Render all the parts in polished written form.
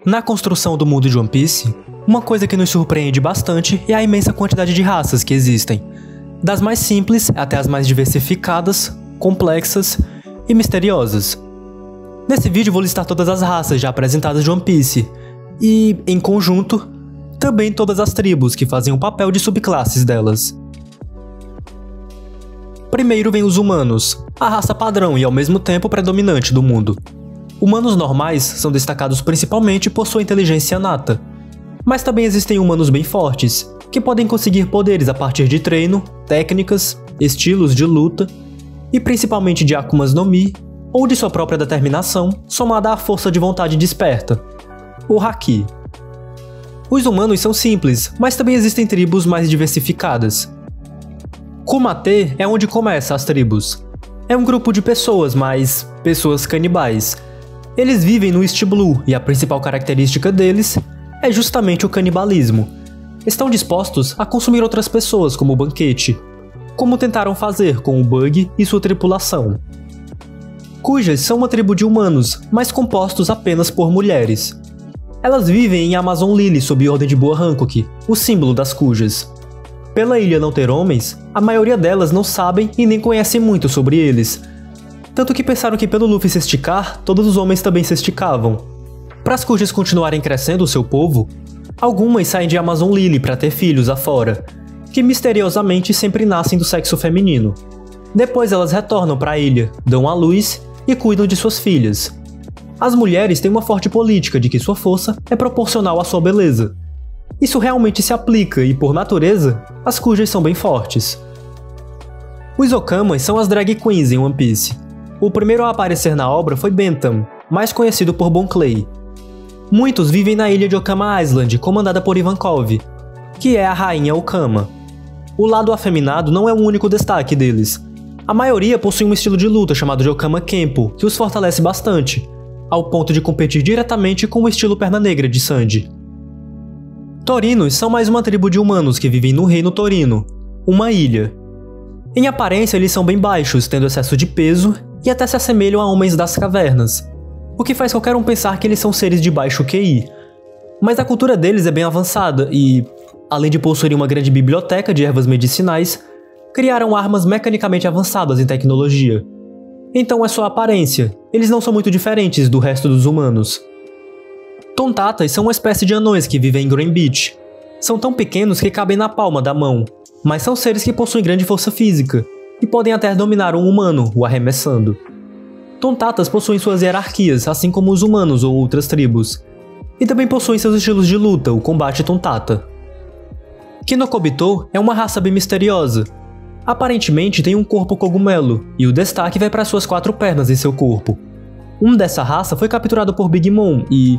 Na construção do mundo de One Piece, uma coisa que nos surpreende bastante é a imensa quantidade de raças que existem, das mais simples até as mais diversificadas, complexas e misteriosas. Nesse vídeo vou listar todas as raças já apresentadas de One Piece e, em conjunto, também todas as tribos que fazem o papel de subclasses delas. Primeiro vem os humanos, a raça padrão e ao mesmo tempo predominante do mundo. Humanos normais são destacados principalmente por sua inteligência inata, mas também existem humanos bem fortes, que podem conseguir poderes a partir de treino, técnicas, estilos de luta e principalmente de Akumas no Mi ou de sua própria determinação, somada à força de vontade desperta, o Haki. Os humanos são simples, mas também existem tribos mais diversificadas. Kumate é onde começa as tribos. É um grupo de pessoas, mas pessoas canibais. Eles vivem no East Blue e a principal característica deles é justamente o canibalismo. Estão dispostos a consumir outras pessoas como banquete, como tentaram fazer com o Bug e sua tripulação. Kujas são uma tribo de humanos, mas compostos apenas por mulheres. Elas vivem em Amazon Lily sob ordem de Boa Hancock, o símbolo das Kujas. Pela ilha não ter homens, a maioria delas não sabem e nem conhecem muito sobre eles, tanto que pensaram que pelo Luffy se esticar, todos os homens também se esticavam. Para as Kujas continuarem crescendo o seu povo, algumas saem de Amazon Lily para ter filhos afora, que misteriosamente sempre nascem do sexo feminino. Depois elas retornam para a ilha, dão à luz e cuidam de suas filhas. As mulheres têm uma forte política de que sua força é proporcional à sua beleza. Isso realmente se aplica e, por natureza, as Kujas são bem fortes. Os Okamas são as drag queens em One Piece. O primeiro a aparecer na obra foi Bentham, mais conhecido por Bon Clay. Muitos vivem na ilha de Okama Island, comandada por Ivankov, que é a rainha Okama. O lado afeminado não é o único destaque deles. A maioria possui um estilo de luta chamado de Okama Kenpo, que os fortalece bastante, ao ponto de competir diretamente com o estilo Perna Negra de Sanji. Torinos são mais uma tribo de humanos que vivem no Reino Torino, uma ilha. Em aparência eles são bem baixos, tendo excesso de peso e até se assemelham a homens das cavernas, o que faz qualquer um pensar que eles são seres de baixo QI. Mas a cultura deles é bem avançada e, além de possuir uma grande biblioteca de ervas medicinais, criaram armas mecanicamente avançadas em tecnologia. Então é só a aparência, eles não são muito diferentes do resto dos humanos. Tontatas são uma espécie de anões que vivem em Grand Beach. São tão pequenos que cabem na palma da mão, mas são seres que possuem grande força física e podem até dominar um humano, o arremessando. Tontatas possuem suas hierarquias, assim como os humanos ou outras tribos, e também possuem seus estilos de luta, o combate Tontata. Kinokobito é uma raça bem misteriosa. Aparentemente tem um corpo cogumelo, e o destaque vai para suas 4 pernas em seu corpo. Um dessa raça foi capturado por Big Mom e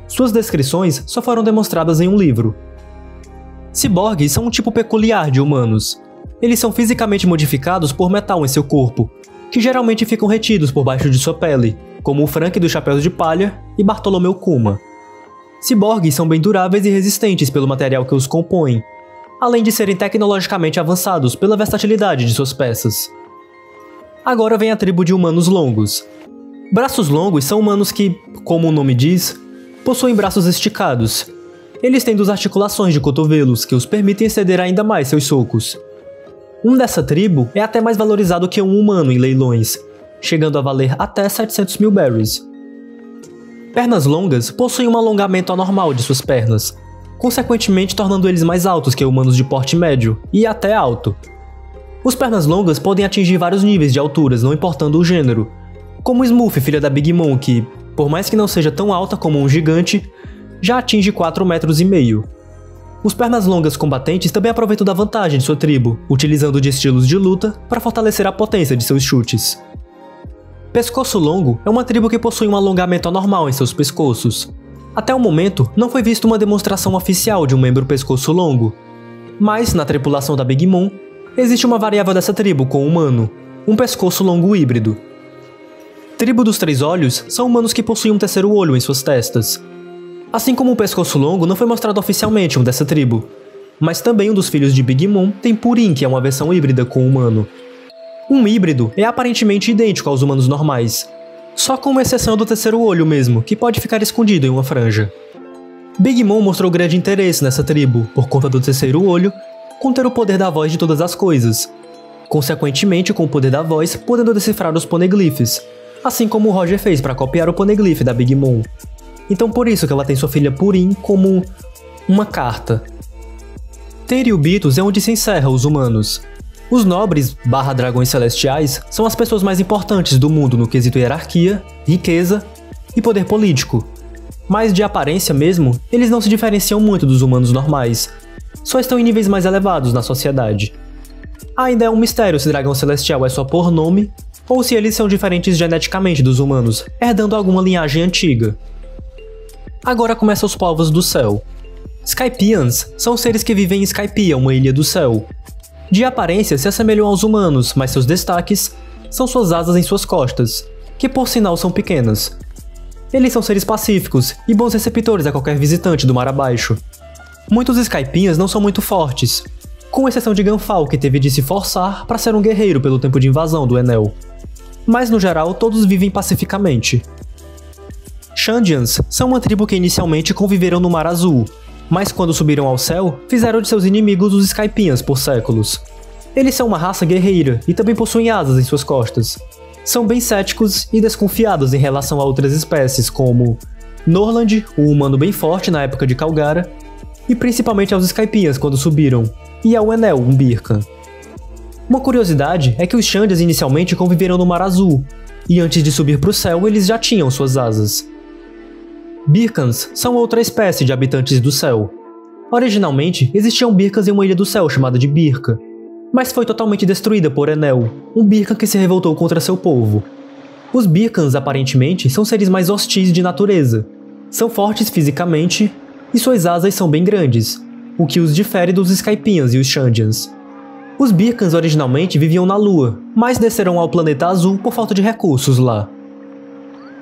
suas descrições só foram demonstradas em um livro. Ciborgues são um tipo peculiar de humanos. Eles são fisicamente modificados por metal em seu corpo, que geralmente ficam retidos por baixo de sua pele, como o Frank dos Chapéus de Palha e Bartolomeu Kuma. Ciborgues são bem duráveis e resistentes pelo material que os compõe, além de serem tecnologicamente avançados pela versatilidade de suas peças. Agora vem a tribo de humanos longos. Braços longos são humanos que, como o nome diz, possuem braços esticados. Eles têm 2 articulações de cotovelos que os permitem exceder ainda mais seus socos. Um dessa tribo é até mais valorizado que um humano em leilões, chegando a valer até 700 mil berries. Pernas longas possuem um alongamento anormal de suas pernas, consequentemente tornando eles mais altos que humanos de porte médio e até alto. Os pernas longas podem atingir vários níveis de alturas, não importando o gênero, como Smurf, filha da Big Mom, que, por mais que não seja tão alta como um gigante, já atinge 4,5 metros. Os pernas longas combatentes também aproveitam da vantagem de sua tribo, utilizando de estilos de luta para fortalecer a potência de seus chutes. Pescoço longo é uma tribo que possui um alongamento anormal em seus pescoços. Até o momento, não foi vista uma demonstração oficial de um membro pescoço longo, mas, na tripulação da Big Mom, existe uma variável dessa tribo com o humano, um pescoço longo híbrido. Tribo dos 3 olhos são humanos que possuem um terceiro olho em suas testas. Assim como o pescoço longo não foi mostrado oficialmente um dessa tribo, mas também um dos filhos de Big Mom tem Purin, que é uma versão híbrida com o humano. Um híbrido é aparentemente idêntico aos humanos normais, Só com exceção do terceiro olho mesmo, que pode ficar escondido em uma franja. Big Mom mostrou grande interesse nessa tribo, por conta do terceiro olho, conter o poder da voz de todas as coisas. Consequentemente, com o poder da voz, podendo decifrar os poneglyphs, assim como o Roger fez para copiar o poneglyph da Big Mom. Então por isso que ela tem sua filha Purim como uma carta. Teriubitos é onde se encerra os humanos. Os nobres / dragões celestiais são as pessoas mais importantes do mundo no quesito hierarquia, riqueza e poder político. Mas de aparência mesmo, eles não se diferenciam muito dos humanos normais, só estão em níveis mais elevados na sociedade. Ainda é um mistério se dragão celestial é só por nome, ou se eles são diferentes geneticamente dos humanos, herdando alguma linhagem antiga. Agora começam os povos do céu. Skypians são seres que vivem em Skypia, uma ilha do céu. De aparência se assemelham aos humanos, mas seus destaques são suas asas em suas costas, que por sinal são pequenas. Eles são seres pacíficos e bons receptores a qualquer visitante do mar abaixo. Muitos Skypians não são muito fortes, com exceção de Ganfal, que teve de se forçar para ser um guerreiro pelo tempo de invasão do Enel. Mas no geral todos vivem pacificamente. Shandians são uma tribo que inicialmente conviveram no Mar Azul, mas quando subiram ao céu, fizeram de seus inimigos os Skypians por séculos. Eles são uma raça guerreira e também possuem asas em suas costas. São bem céticos e desconfiados em relação a outras espécies, como Norland, um humano bem forte na época de Calgara, e principalmente aos Skypians quando subiram, e ao Enel, um Birkan. Uma curiosidade é que os Shandians inicialmente conviveram no Mar Azul, e antes de subir para o céu eles já tinham suas asas. Birkans são outra espécie de habitantes do céu. Originalmente, existiam Birkans em uma ilha do céu chamada de Birka, mas foi totalmente destruída por Enel, um Birkan que se revoltou contra seu povo. Os Birkans, aparentemente, são seres mais hostis de natureza. São fortes fisicamente, e suas asas são bem grandes, o que os difere dos Skypians e os Shandians. Os Birkans originalmente viviam na Lua, mas desceram ao planeta azul por falta de recursos lá.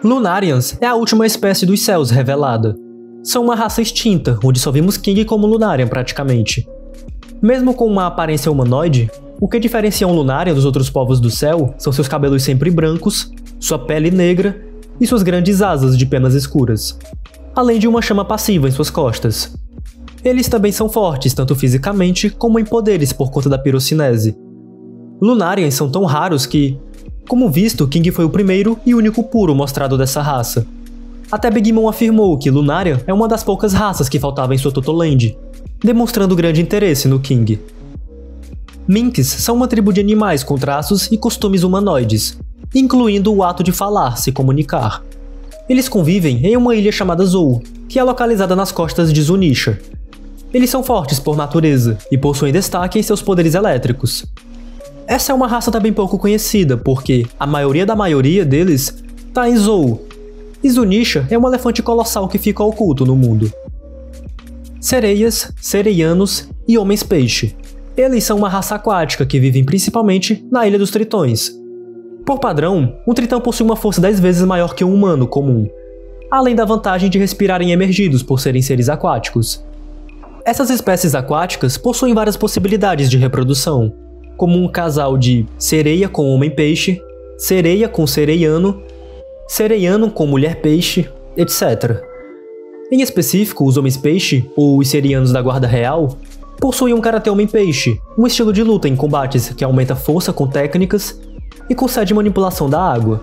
Lunarians é a última espécie dos céus revelada. São uma raça extinta, onde só vimos King como Lunarian praticamente. Mesmo com uma aparência humanoide, o que diferencia um Lunarian dos outros povos do céu são seus cabelos sempre brancos, sua pele negra e suas grandes asas de penas escuras, além de uma chama passiva em suas costas. Eles também são fortes, tanto fisicamente como em poderes por conta da pirocinese. Lunarians são tão raros que, como visto, King foi o primeiro e único puro mostrado dessa raça. Até Big Mom afirmou que Lunarian é uma das poucas raças que faltava em sua Totoland, demonstrando grande interesse no King. Minks são uma tribo de animais com traços e costumes humanoides, incluindo o ato de falar, se comunicar. Eles convivem em uma ilha chamada Zou, que é localizada nas costas de Zunisha. Eles são fortes por natureza e possuem destaque em seus poderes elétricos. Essa é uma raça também pouco conhecida, porque a maioria da maioria deles tá em Zou, e Zunisha é um elefante colossal que fica oculto no mundo. Sereias, sereianos e homens-peixe. Eles são uma raça aquática que vivem principalmente na Ilha dos Tritões. Por padrão, um tritão possui uma força 10 vezes maior que um humano comum, além da vantagem de respirarem emergidos por serem seres aquáticos. Essas espécies aquáticas possuem várias possibilidades de reprodução, como um casal de sereia com homem-peixe, sereia com sereiano, sereiano com mulher-peixe, etc. Em específico, os homens-peixe, ou os sereianos da Guarda Real, possuem um karatê homem-peixe, um estilo de luta em combates que aumenta força com técnicas e concede manipulação da água.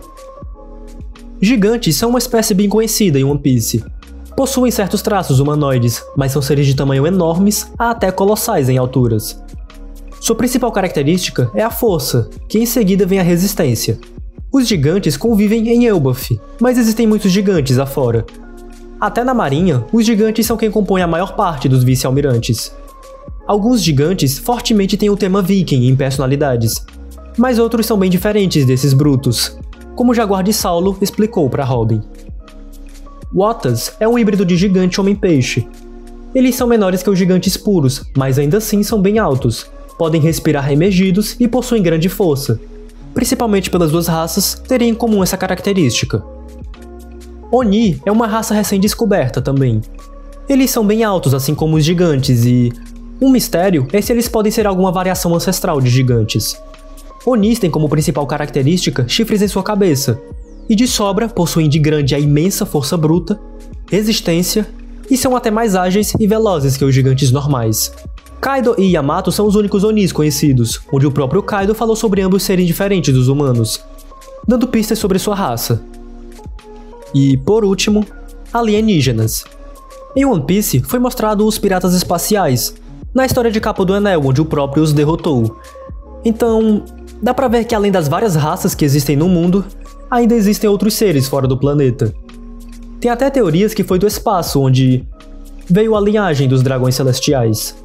Gigantes são uma espécie bem conhecida em One Piece. Possuem certos traços humanoides, mas são seres de tamanho enormes a até colossais em alturas. Sua principal característica é a força, que em seguida vem a resistência. Os gigantes convivem em Elbaf, mas existem muitos gigantes afora. Até na marinha, os gigantes são quem compõe a maior parte dos vice-almirantes. Alguns gigantes fortemente têm o tema viking em personalidades, mas outros são bem diferentes desses brutos, como o Jaguar de Saulo explicou para Robin. Wotas é um híbrido de gigante homem-peixe. Eles são menores que os gigantes puros, mas ainda assim são bem altos, podem respirar emergidos e possuem grande força. Principalmente pelas duas raças terem em comum essa característica. Oni é uma raça recém-descoberta também. Eles são bem altos, assim como os gigantes, e um mistério é se eles podem ser alguma variação ancestral de gigantes. Onis têm como principal característica chifres em sua cabeça, e de sobra possuem de grande a imensa força bruta, resistência e são até mais ágeis e velozes que os gigantes normais. Kaido e Yamato são os únicos Onis conhecidos, onde o próprio Kaido falou sobre ambos serem diferentes dos humanos, dando pistas sobre sua raça. E, por último, alienígenas. Em One Piece foi mostrado os piratas espaciais, na história de Capa do Anel, onde o próprio os derrotou. Então, dá pra ver que além das várias raças que existem no mundo, ainda existem outros seres fora do planeta. Tem até teorias que foi do espaço, onde veio a linhagem dos dragões celestiais.